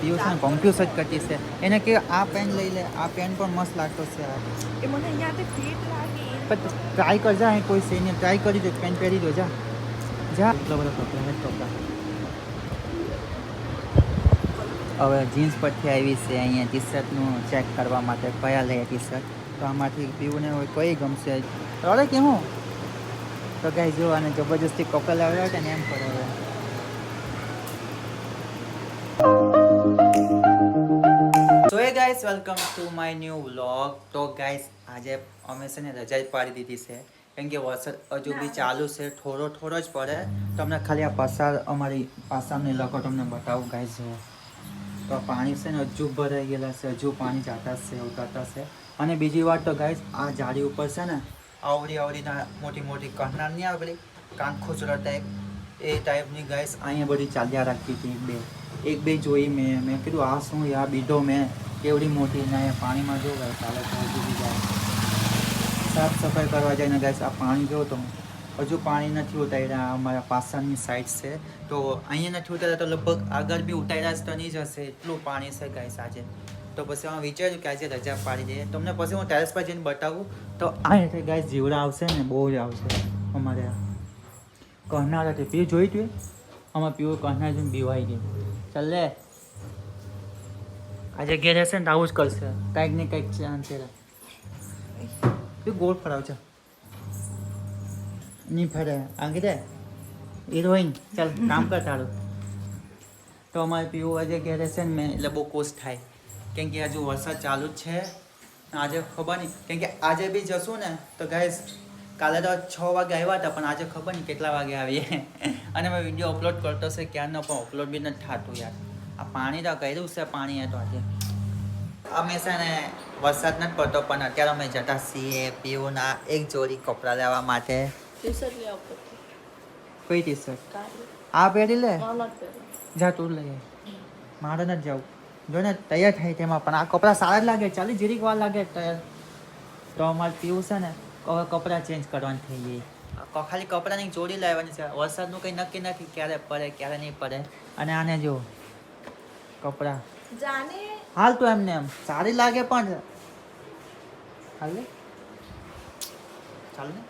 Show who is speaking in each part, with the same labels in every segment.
Speaker 1: પીવું છે ને કોન્ફ્યુઝ જ કરતી છે એને કે આ પેન લઈ લે આ પેન પણ મસ્ત લાગતો છે
Speaker 2: એ મને અહીંયાથી ફિટ લાગે
Speaker 1: પણ ટ્રાય કરજા અહીં કોઈ છે ને ટ્રાય કરી દો પેન પહેરી દો જા જા એટલો બધો કપડા હે કપડા હવે જીન્સ પરથી આવી છે અહીંયા ટી શર્ટનું ચેક કરવા માટે કયા લે ટી શર્ટ તો આમાંથી પીવું ને હોય કઈ ગમશે રડે કે હું તો કાંઈ જો અને જબરજસ્તી કપડા લાવ્યા હતા ને એમ કરે હવે so hey guys welcome to my new vlog તો ગાઈસ આજે અમે છે ને રજા જ પાડી દીધી છે કેમ કે વરસાદ હજુ બી ચાલુ છે થોડો જ પડે તમને ખાલી આ પસાર અમારી પાસાની લખો તમને બતાવું ગાઈસ જુઓ તો પાણી છે ને હજુ ભરાઈ ગયેલા છે હજુ પાણી જાતા છે ઉતરતા છે અને બીજી વાત તો ગાઈસ આ ઝાડી ઉપર છે ને આવડીના મોટી મોટી કન્નાર નહીં આવે પેલી કાંખોચરા ટાઈપ એ ટાઈપની ગાઈસ અહીંયા બધી ચાલ્યા રાખી હતી એક બે જોઈ મેં કીધું આ શું યાર બીધો મેં કેવડી મોટી ને પાણીમાં જો ગાઈસ ચાલે તો ડૂબી જાય સાફ સફાઈ કરવા જાય ને ગાઈસ આ પાણી જો તો હજુ પાણી નથી ઉતાર્યા અમારા પાછળની સાઈડ છે તો અહીંયા નથી ઉતાર્યા તો લગભગ આગળ બી ઉતાર્યા જ તો નહીં જશે એટલું પાણી છે ગાઈસ આજે તો પછી અમે વિચાર્યું કે આજે રજા પાડી દઈએ તમને પછી હું ટેરેસ પર જઈને બતાવું તો અહીંયાથી ગાઈસ જીવડા આવશે ને બહુ જ આવશે અમારે કહનાર હતી પીવું જોઈ તું અમારે પીવું કહનાર જોઈને બીવાઈ ગયું ચાલ લે આજે ઘેર હશે ને તો આવું જ કરશે કંઈક ને કંઈક છે અંતે તું ગોળ ફરાવ છે નહીં ફરે આગળ દે હિરોઈન ચાલ કામ કર તારું તો અમારે પીવું આજે ઘેર હશે ને મેં એટલે બહુ કોશ થાય કેમ કે હજુ વરસાદ ચાલુ જ છે આજે ખબર નહીં કેમ કે આજે બી જશું ને તો ગાઈસ કાલે તો 6 વાગે આવ્યા હતા પણ આજે ખબર નહીં કેટલા વાગે આવીએ અને મેં વિડીયો અપલોડ કરતો છે ક્યારનો પણ અપલોડ બી નથી થતું યાર આ પાણી તો કર્યું છે પાણી તો આજે અમે છે ને વરસાદ નથી પડતો પણ અત્યારે અમે જતા છીએ પીવુંના એક જોડી કપડાં લેવા માટે
Speaker 2: ટી-શર્ટ લઈ આવતો
Speaker 1: કઈ ટી શર્ટ આ પહેરી લે જા તું લઈ મારે નથી જવું જો ને તૈયાર થાય તેમાં પણ આ કપડાં સારા જ લાગે ચાલી જીરીક વાર લાગે તૈયાર તો અમારે પીવું છે ને હવે કપડાં ચેન્જ કરવાની થઈ ગઈ ખાલી કપડાની જોડી લાવવાની છે વરસાદનું કંઈ નક્કી નથી ક્યારે પડે ક્યારે નહીં પડે અને આને જો કપડાં
Speaker 2: જાને
Speaker 1: હાલ તો એમને એમ સારી લાગે પણ હાલ ને ચાલ ને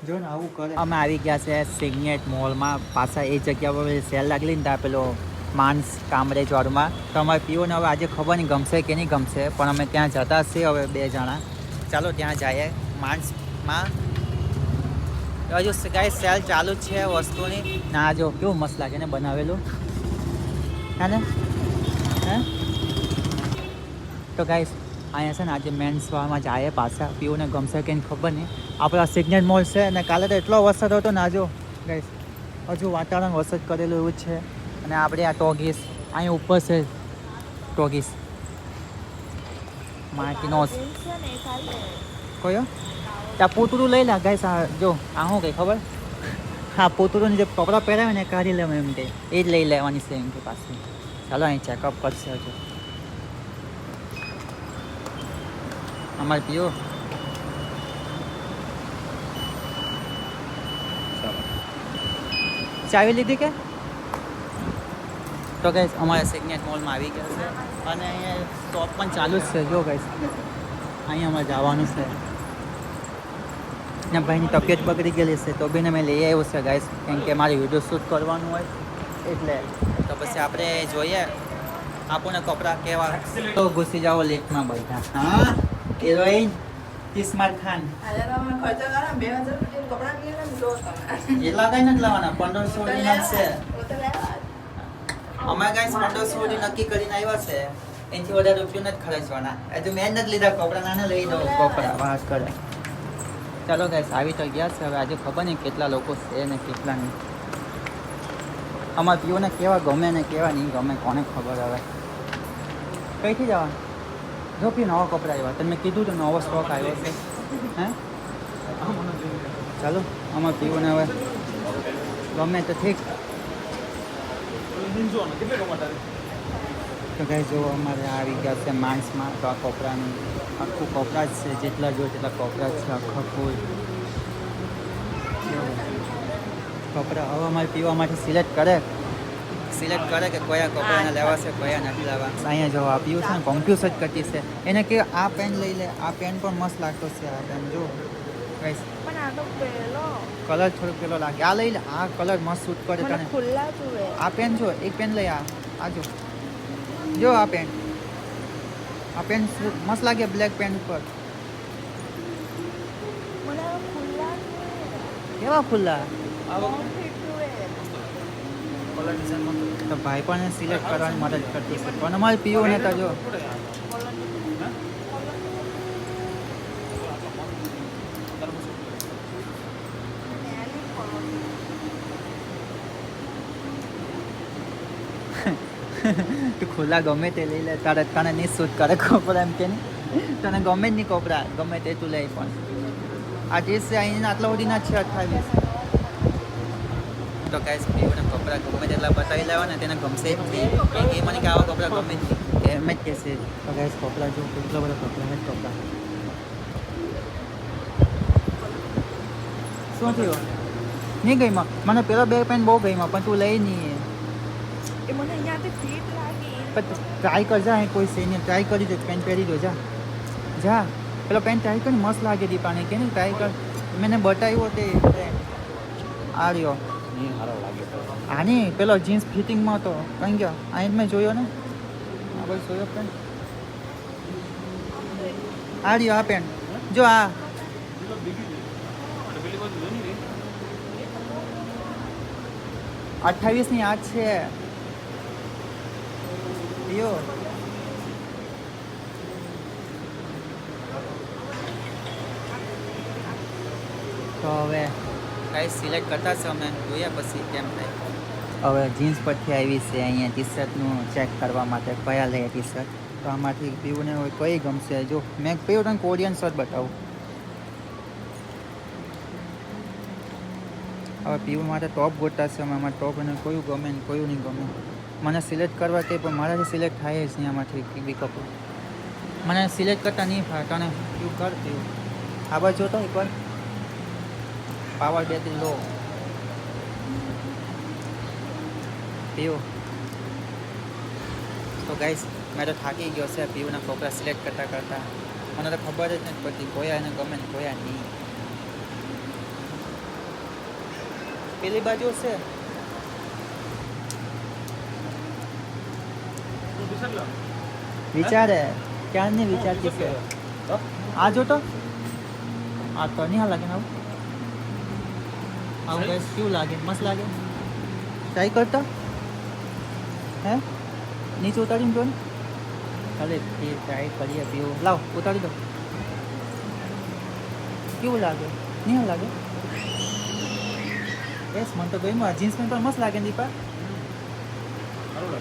Speaker 1: જો ને આવું કરે અમે આવી ગયા છે સિગ્નેટ મોલમાં પાછા એ જગ્યા પર સેલ લાગેલી ને ત્યાં પેલો માનસ કામરેજ વાળુમાં તો અમારે પીઓને હવે આજે ખબર નહીં ગમશે કે નહીં ગમશે પણ અમે ત્યાં જતા છીએ હવે 2 જણા ચાલો ત્યાં જઈએ માનસમાં હજુ ગાઈસ સેલ ચાલુ જ છે વસ્તુની ના જો કેવું મસ્ત લાગે ને બનાવેલું હે ને હે તો ગાઈસ અહીંયા છે ને આજે મેન્સ વાળામાં જાય પાછા પીઓને ગમશે કે ખબર નહીં આપણા સિગ્નેટ મોલ છે અને કાલે તો એટલો વરસાદ હતો ને આજો ગાઈસ હજુ વાતાવરણ વરસાદ કરેલું એવું જ છે અને આપણે આ ટોગીસ અહીં ઉપર છે ટોગીસ માર્ટિનોસ કયો ત્યાં પૂતળું લઈ લે ગાઈસ આ જો આ શું કંઈ ખબર હા પૂતળુંની જે કપડાં પહેરાવે ને કાઢી લેવા એમ કે એ જ લઈ લેવાની છે એમ કે પાછી ચાલો અહીં ચેકઅપ કરશે હજુ અમારે પીઓ ચાવી લીધી કે તો ગાઈસ અમારે સિગ્નેટ મોલમાં આવી ગયા છે અને અહીંયા શોપ પણ ચાલુ જ છે જો ગાઈસ અહીંયા અમારે જવાનું છે ને ભાઈની તબિયત બગડી ગયેલી છે તો બીને મેં લઈ આવ્યો છે ગાઈસ કેમ કે મારે વિડીયો શૂટ કરવાનું હોય એટલે તો પછી આપણે જોઈએ આપણને કપડાં કેવા તો ઘૂસી જાઓ લેટમાં બધા હા હિરોઈન ઇસ્માઇલ ખાન એટલા કઈ નથી લાવવાના 1500 છે અમે ગાઈસ 1500 નક્કી કરીને આવ્યા છે એનાથી વધારે રૂપિયો નથી ખર્ચવાના હજુ મેં નથી લીધા કપડા નાને લઈ દઉં કપડા વાત કરે ચાલો ગાઈસ આવી તો ગયા છે હવે આજે ખબર નહીં કેટલા લોકો છે ને કેટલા નહીં અમારા પીઓને કેવા ગમે ને કેવા નહીં ગમે કોને ખબર હવે કઈથી જવાનું જો પી નવા કપડાં આવ્યા તમે કીધું તો નવો સ્ટોક આવ્યો છે હે ચાલો અમારા પીઓને હવે ગમે તો ઠીક તો ગાઈ જો અમારે આવી ગયા છે માણસમાં તો આ કપડાનું આખું કપડા જ છે જેટલા જોઈએ તેટલા કપડા જ છે આખા ફૂલ કપડાં હવે અમારે પીવા માટે સિલેક્ટ કરે સિલેક્ટ કરે કે કયા કપડાને લેવા છે કયા નથી લેવા. અહીંયા જો આપ્યું છે ને કન્ફ્યુઝ જ કરતી છે એને કે આ પેન લઈ લે આ પેન પણ મસ્ત લાગતો છે આ પેન જો ગાઈસ
Speaker 2: પણ આ તો પેલો
Speaker 1: કલર થોડો પેલો લાગે આ લઈ લે આ કલર મસ્ત સૂટ કરે
Speaker 2: મને
Speaker 1: તને
Speaker 2: ખુલ્લા જુએ
Speaker 1: આ પેન જો એક પેન લઈ આ જો આ પેન મસ્ત લાગે બ્લેક પેન ઉપર
Speaker 2: મને આ ખુલ્લા જુએ
Speaker 1: કેવા ખુલ્લા
Speaker 2: કોન્ફિટ જુએ
Speaker 1: તો ભાઈ પણ સિલેક્ટ કરવાની મદદ કરતી છે પણ અમારે પીવું નતા જો તું ખુલ્લા ગમે તે લઈ લે તારે તને નહીં સૂટ કરે કપડા એમ કે નહીં તને ગમે જ નહીં કપડા ગમે તે તું લઈ પણ આ જે છે અહીંના આટલા સુધીના છે 28 તો ગાઈસ પીઓને કપડાં ગમે તેટલા બતાવી લેવા ને તેને ગમશે જ નહીં કેમ કે મને કે આવા કપડાં ગમે જ નહીં એમ જ કહેશે તો ગાઈસ કપડાં જો કેટલો બધો કપડાં જ કપડાં શું થયું નહીં ગઈમાં મને પેલો બે પેન બહુ ગઈમાં પણ તું લઈ નહીં
Speaker 2: એ મને અહીંયાથી ફિટ લાગી
Speaker 1: પણ ટ્રાય કરજા અહીં કોઈ છે નહીં ટ્રાય કરી દે પેન પહેરી દો જા પેલો પેન ટ્રાય કરી મસ્ત લાગે દીપાને કે નહીં ટ્રાય કર મેં બતાવ્યો તે આ રહ્યો આની પેલો જીન્સ ફિટિંગમાં હતો કઈ ગયો અહીં મેં જોયો ને આ બધું જોયો પેન આ રહ્યો આ પેન જો આ 28 ની આ છે યો તો હવે કાંઈ સિલેક્ટ કરતા છે અમે જોઈએ પછી કેમ થાય હવે જીન્સ પરથી આવી છે અહીંયા ટી શર્ટનું ચેક કરવા માટે કયા લઈએ ટી શર્ટ તો આમાંથી પીવુંને હોય કઈ ગમશે જો મેં પીવું તને કોરિયન શર્ટ બતાવું હવે પીવું માટે ટોપ ગોતા છે અમે ટોપ અને કયું ગમે ને કયું નહીં ગમે મને સિલેક્ટ કરવા કે પણ મારાથી સિલેક્ટ થાય જ નહીં આમાંથી બી કપડું મને સિલેક્ટ કરતા નહીં ફાવે તને એવું કર પીવું આ બાજુ જોતો એકવાર પાવર બેથી લો પીવું તો ગાઈસ મેં તો થાકી ગયો છે પીવુંના કપડાં સિલેક્ટ કરતાં મને તો ખબર જ નથી પડતી કોયા એને ગમે ને કોયા નહીં પેલી બાજુ છે વિચારે ક્યાં નહીં વિચારતી છે આ જો તો આ તો નહીં લાગે ને આવું ગેસ કેવું લાગે મસ્ત લાગે ટ્રાય કરતા હે નીચે ઉતારીને જો ને ચાલે ટ્રાય કરીએ પીવું લાવ ઉતારી દો કેવું લાગે નહીં લાગે બસ મને તો ગમ્યું જીન્સ પેન્ટ પણ મસ્ત લાગે દીપા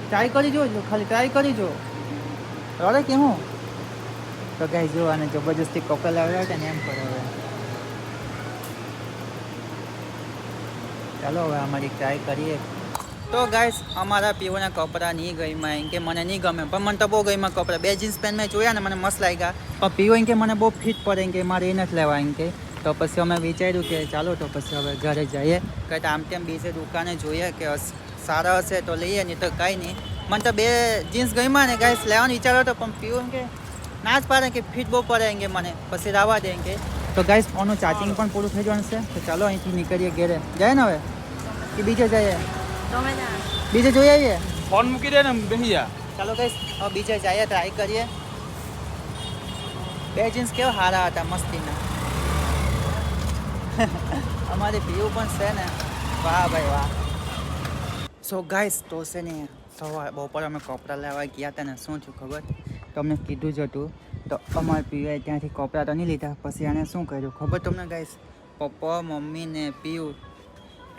Speaker 1: ટ્રાય કરી જોજો ખાલી ટ્રાય કરી જો અરે કેમ તો ગાઈ જો અને જબરજસ્તી કપડા લાવ્યા હતા ને એમ કરે હવે ચાલો હવે અમારી ટ્રાય કરીએ તો ગાઈસ અમારા પીઓના કપડાં નહીં ગઈમાં એમ કે મને નહીં ગમે પણ મને તો બહુ ગઈમાં કપડાં બે જીન્સ પેન્ટ મેં જોયા ને મને મસ્ત લાગ્યા પણ પીઓ એમ કે મને બહુ ફિટ પડે એમ કે મારે એ નથી લેવા એમ કે તો પછી અમે વિચાર્યું કે ચાલો તો પછી હવે ઘરે જઈએ કંઈ આમ તેમ બીજે દુકાને જોઈએ કે સારા હશે તો લઈએ નહીં તો કાંઈ નહીં મને તો બે જીન્સ ગઈમાં ને ગાઈસ લેવાનો વિચાર હતો પણ પીવું એમ કે ના જ પાડે કે ફિટ બહુ પડે એમ કે મને પછી રાવા દે એમ કે તો ગાઈસ ફોનનું ચાર્જિંગ પણ પૂરું થઈ જવાનું છે તો ચાલો અહીંથી નીકળીએ ઘેરે જાય ને હવે કે બીજે જઈએ
Speaker 2: તમે ના
Speaker 1: બીજે જોઈ આવીએ
Speaker 3: ફોન મૂકી દે ને બેસી જા
Speaker 1: ચાલો ગાઈસ હવે બીજે જઈએ ટ્રાય કરીએ બે જીન્સ કેવા સારા હતા મસ્તીના અમારે પીવું પણ છે ને વાહ ભાઈ વાહ સો ગાઈસ તો છે ને સવાર બપોર અમે કપડાં લેવા ગયા હતા ને શું થયું ખબર તમને કીધું જ હતું તો અમારે પીવાય ત્યાંથી કપડાં તો નહીં લીધા પછી આને શું કર્યું ખબર તમને ગાઈસ પપ્પા મમ્મી ને પીવું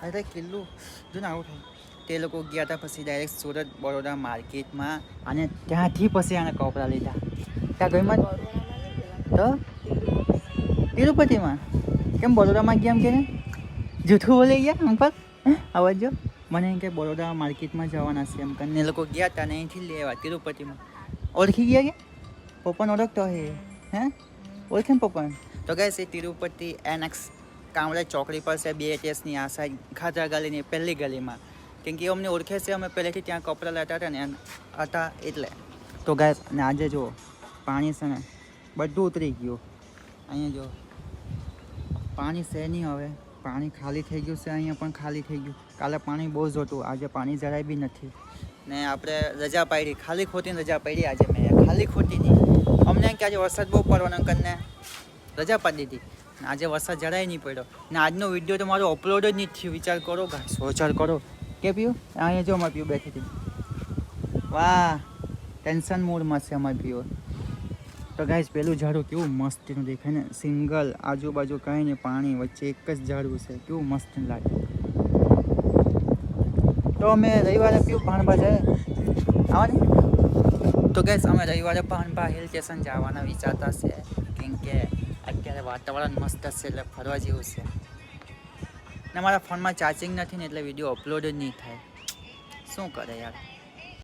Speaker 1: અરે કિલ્લું જો ને આવું થાય તે લોકો ગયા હતા પછી ડાયરેક્ટ સુરત બરોડા માર્કેટમાં અને ત્યાંથી પછી આને કપડાં લીધા ત્યાં ગઈમાં તો તિરુપતિમાં કેમ બરોડામાં ગયા એમ કે ને જૂઠું બોલી ગયા અંકલ આવાજ જો મને એમ કે બરોડા માર્કેટમાં જવાના છે એમ કરીને એ લોકો ગયા હતા ને અહીંથી લેવા તિરુપતિમાં ઓળખી ગયા કે પપ્પાને ઓળખતો હે હે ઓળખે ને પપ્પાને તો ગાઈસ એ તિરુપતિ એનએક્સ કામડા ચોકડી પર છે BTSની આ સાઈડ ખાતરા ગલીની પહેલી ગલીમાં કેમ કે એ અમને ઓળખે છે, અમે પહેલેથી ત્યાં કપડાં લેતા હતા ને હતા એટલે. તો ગાઈસ અને આજે જો પાણી છે ને બધું ઉતરી ગયું. અહીંયા જો પાણી છે નહીં, હવે પાણી ખાલી થઈ ગયું છે. અહીંયા પણ ખાલી થઈ ગયું. કાલે પાણી બહુ જ હતું, આજે પાણી જરાય બી નથી. ને આપણે રજા પાડી, ખાલી ખોટી રજા પાડી આજે મેં, ખાલી ખોટી નહીં. અમને કે આજે વરસાદ બહુ પડવાનો કરીને રજા પાડી દીધી. ને આજે વરસાદ જરાય નહીં પડ્યો. ને આજનો વિડીયો તો મારો અપલોડ જ નહીં થયો. વિચાર કરો ગાઈસ, વિચાર કરો. કે પીયું અહીંયા જો અમારે પીયું બેઠી હતી. વાહ, ટેન્શન મૂડમાં છે અમારે પીયું. તો ગાઈસ પેલું ઝાડું કેવું મસ્તીનું દેખાય ને, સિંગલ, આજુબાજુ કાંઈ નહીં, પાણી વચ્ચે એક જ ઝાડવું છે, કેવું મસ્ત લાગે. તો અમે રવિવારે પીવું ભાણબા જાય આવવાની. તો ગાઈસ અમે રવિવારે ભાણબા હિલ સ્ટેશન જવાના વિચારતા છે, કેમ કે અત્યારે વાતાવરણ મસ્ત છે એટલે ફરવા જેવું છે. ને મારા ફોનમાં ચાર્જિંગ નથી ને એટલે વિડીયો અપલોડ જ નહીં થાય. શું કરે યાર.